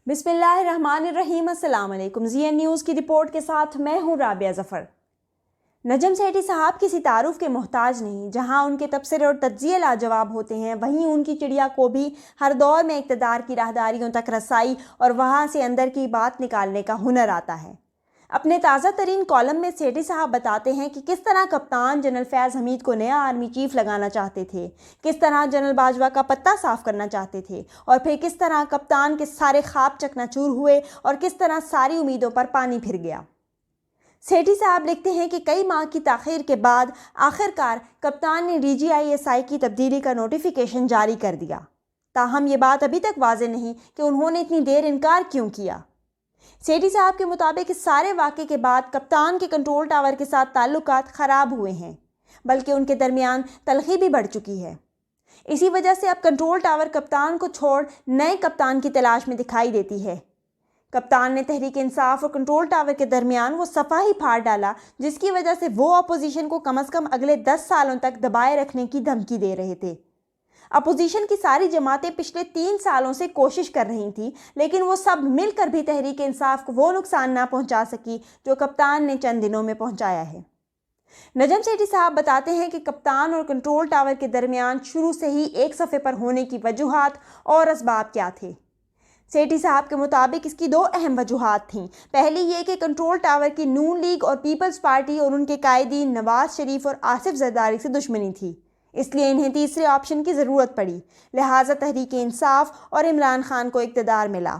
बिस्मिल्लाहिर्रहमानिर्रहीम। अस्सलाम वालेकुम। ज़ीएन न्यूज़ की रिपोर्ट के साथ मैं हूँ राबिया ज़फ़र। नजम सेठी साहब किसी तारुफ के मोहताज नहीं। जहाँ उनके तबसरे और तज्ज़िये लाजवाब होते हैं, वहीं उनकी चिड़िया को भी हर दौर में इक़्तिदार की राहदारियों तक रसाई और वहाँ से अंदर की बात निकालने का हुनर आता है। अपने ताज़ा तरीन कॉलम में सेठी साहब बताते हैं कि किस तरह कप्तान जनरल फैज़ हमीद को नया आर्मी चीफ लगाना चाहते थे, किस तरह जनरल बाजवा का पत्ता साफ करना चाहते थे, और फिर किस तरह कप्तान के सारे ख्वाब चकनाचूर हुए और किस तरह सारी उम्मीदों पर पानी फिर गया। सेठी साहब लिखते हैं कि कई माह की ताख़ीर के बाद आखिरकार कप्तान ने DGISI की तब्दीली का नोटिफिकेशन जारी कर दिया। ताहम ये बात अभी तक वाज़ेह नहीं कि उन्होंने इतनी देर इनकार क्यों किया। सेठी साहब के मुताबिक इस सारे वाक़े के बाद कप्तान के कंट्रोल टावर के साथ ताल्लुकात ख़राब हुए हैं, बल्कि उनके दरमियान तलख़ी भी बढ़ चुकी है। इसी वजह से अब कंट्रोल टावर कप्तान को छोड़ नए कप्तान की तलाश में दिखाई देती है। कप्तान ने तहरीक इंसाफ और कंट्रोल टावर के दरमियान वो सफ़ा ही फाड़ डाला जिसकी वजह से वो अपोजिशन को कम अज़ कम अगले 10 सालों तक दबाए रखने की धमकी दे रहे थे। अपोजिशन की सारी जमातें पिछले 3 सालों से कोशिश कर रही थी, लेकिन वो सब मिलकर भी तहरीक इंसाफ को वो नुकसान ना पहुंचा सकी जो कप्तान ने चंद दिनों में पहुंचाया है। नजम सेठी साहब बताते हैं कि कप्तान और कंट्रोल टावर के दरमियान शुरू से ही एक सफ़े पर होने की वजूहात और असबाब क्या थे। सेठी साहब के मुताबिक इसकी 2 अहम वजूहात थीं। पहली ये कि कंट्रोल टावर की नून लीग और पीपल्स पार्टी और उनके कायदीन नवाज शरीफ और आसिफ जरदारी से दुश्मनी थी, इसलिए इन्हें तीसरे ऑप्शन की ज़रूरत पड़ी। लिहाजा तहरीक इंसाफ और इमरान खान को इक़्तिदार मिला।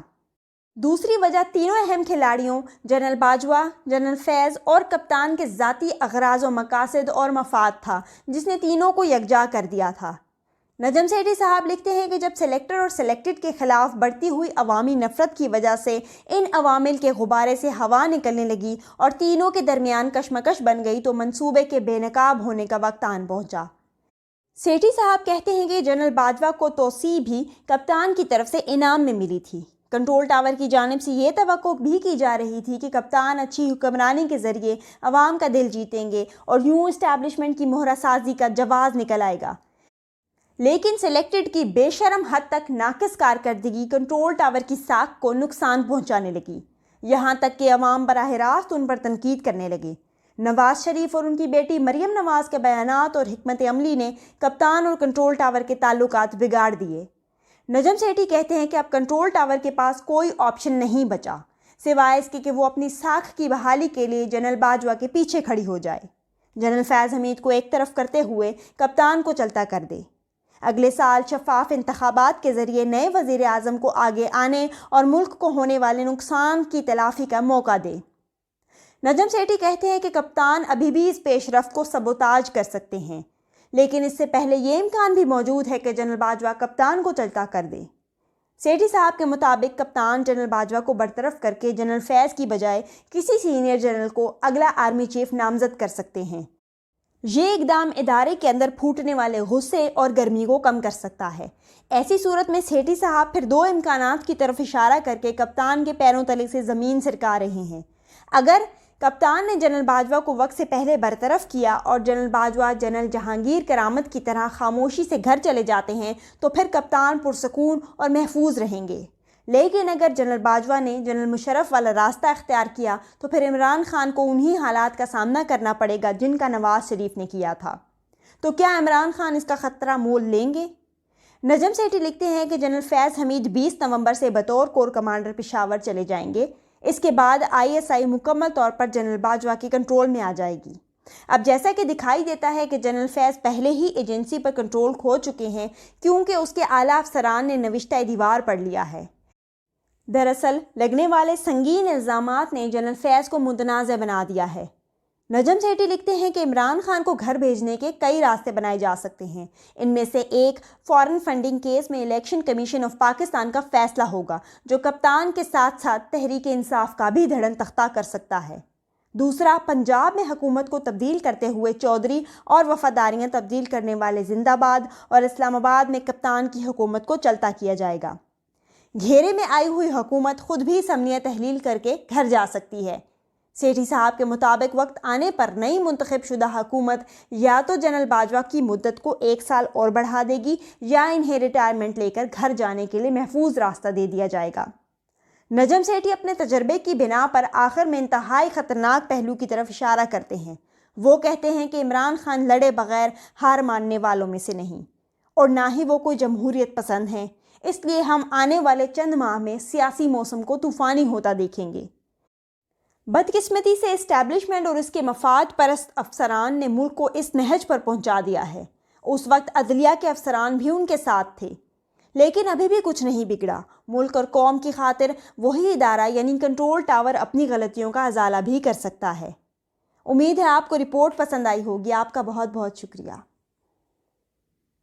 दूसरी वजह तीनों अहम खिलाड़ियों जनरल बाजवा, जनरल फैज़ और कप्तान के ज़ाती अग़राज़ व मकासद और मफाद था, जिसने तीनों को यकजा कर दिया था। नजम सेठी साहब लिखते हैं कि जब सेलेक्टर और सेलेक्टेड के ख़िलाफ़ बढ़ती हुई अवामी नफ़रत की वजह से इन अवामिल के गुब्बारे से हवा निकलने लगी और तीनों के दरमियान कशमकश बन गई, तो मंसूबे के बेनकाब होने का वक्त आन पहुँचा। सेठी साहब कहते हैं कि जनरल बाजवा को तोसी भी कप्तान की तरफ से इनाम में मिली थी। कंट्रोल टावर की जानिब से ये तवक्को भी की जा रही थी कि कप्तान अच्छी हुक्मरानी के ज़रिए अवाम का दिल जीतेंगे और यूँ इस्टेब्लिशमेंट की मोहरासाजी का जवाज़ निकल आएगा। लेकिन सेलेक्टेड की बेशरम हद तक नाकिस कारकर्दगी कंट्रोल टावर की साख को नुकसान पहुँचाने लगी, यहाँ तक कि अवाम बराह रास्त उन पर तनकीद करने लगे। नवाज शरीफ और उनकी बेटी मरियम नवाज के बयानात और हिकमत अमली ने कप्तान और कंट्रोल टावर के ताल्लुकात बिगाड़ दिए। नजम सेठी कहते हैं कि अब कंट्रोल टावर के पास कोई ऑप्शन नहीं बचा सिवाय इसके कि वो अपनी साख की बहाली के लिए जनरल बाजवा के पीछे खड़ी हो जाए, जनरल फैज़ हमीद को एक तरफ करते हुए कप्तान को चलता कर दे, अगले साल शफाफ इंतखाबात के ज़रिए नए वज़ीर आज़म को आगे आने और मुल्क को होने वाले नुकसान की तलाफ़ी का मौका दे। नजम सेठी कहते हैं कि कप्तान अभी भी इस पेशरफ्त को सबोताज कर सकते हैं, लेकिन इससे पहले ये इम्कान भी मौजूद है कि जनरल बाजवा कप्तान को चलता कर दे। सेठी साहब के मुताबिक कप्तान जनरल बाजवा को बरतरफ करके जनरल फैज़ की बजाय किसी सीनियर जनरल को अगला आर्मी चीफ नामजद कर सकते हैं। ये इकदाम इदारे के अंदर फूटने वाले गुस्से और गर्मी को कम कर सकता है। ऐसी सूरत में सेठी साहब फिर 2 इम्कानात की तरफ इशारा करके कप्तान के पैरों तले से ज़मीन सरका रहे हैं। अगर कप्तान ने जनरल बाजवा को वक्त से पहले बरतरफ किया और जनरल बाजवा जनरल जहांगीर करामत की तरह खामोशी से घर चले जाते हैं, तो फिर कप्तान पुरसकून और महफूज रहेंगे। लेकिन अगर जनरल बाजवा ने जनरल मुशर्रफ वाला रास्ता अख्तियार किया, तो फिर इमरान खान को उन्हीं हालात का सामना करना पड़ेगा जिनका नवाज शरीफ ने किया था। तो क्या इमरान खान इसका ख़तरा मोल लेंगे? नजम सेठी लिखते हैं कि जनरल फैज़ हमीद 20 नवंबर से बतौर कोर कमांडर पेशावर चले जाएंगे। इसके बाद ISI मुकम्मल तौर पर जनरल बाजवा के कंट्रोल में आ जाएगी। अब जैसा कि दिखाई देता है कि जनरल फैज़ पहले ही एजेंसी पर कंट्रोल खो चुके हैं, क्योंकि उसके आला अफसरान ने नविश्ता दीवार पढ़ लिया है। दरअसल लगने वाले संगीन इल्ज़ामात ने जनरल फैज़ को मुतनाज़ बना दिया है। नजम सेठी लिखते हैं कि इमरान खान को घर भेजने के कई रास्ते बनाए जा सकते हैं। इनमें से एक फॉरेन फंडिंग केस में इलेक्शन कमीशन ऑफ पाकिस्तान का फैसला होगा, जो कप्तान के साथ साथ तहरीक इंसाफ का भी धड़न तख्ता कर सकता है। दूसरा, पंजाब में हुकूमत को तब्दील करते हुए चौधरी और वफादारियाँ तब्दील करने वाले जिंदाबाद और इस्लामाबाद में कप्तान की हुकूमत को चलता किया जाएगा। घेरे में आई हुई हुकूमत खुद भी समनिया तहलील करके घर जा सकती है। सेठी साहब के मुताबिक वक्त आने पर नई मुंतखब शुदा हुकूमत या तो जनरल बाजवा की मुद्दत को 1 साल और बढ़ा देगी या इन्हें रिटायरमेंट लेकर घर जाने के लिए महफूज रास्ता दे दिया जाएगा। نجم سیٹھی اپنے تجربے کی بنا پر آخر میں انتہائی خطرناک پہلو کی طرف اشارہ کرتے ہیں۔ وہ کہتے ہیں کہ عمران خان لڑے بغیر ہار ماننے والوں میں سے نہیں، اور نہ ہی وہ کوئی جمہوریت پسند ہیں، اس لیے ہم آنے والے چند ماہ میں سیاسی موسم کو طوفانی ہوتا دیکھیں گے۔ بدقسمتی سے اسٹیبلشمنٹ اور اس کے مفاد پرست افسران نے ملک کو اس نہج پر پہنچا دیا ہے۔ اس وقت عدلیہ کے افسران بھی ان کے ساتھ تھے، لیکن ابھی بھی کچھ نہیں بگڑا۔ ملک اور قوم کی خاطر وہی ادارہ یعنی کنٹرول ٹاور اپنی غلطیوں کا ازالہ بھی کر سکتا ہے۔ امید ہے آپ کو رپورٹ پسند آئی ہوگی۔ آپ کا بہت بہت شکریہ۔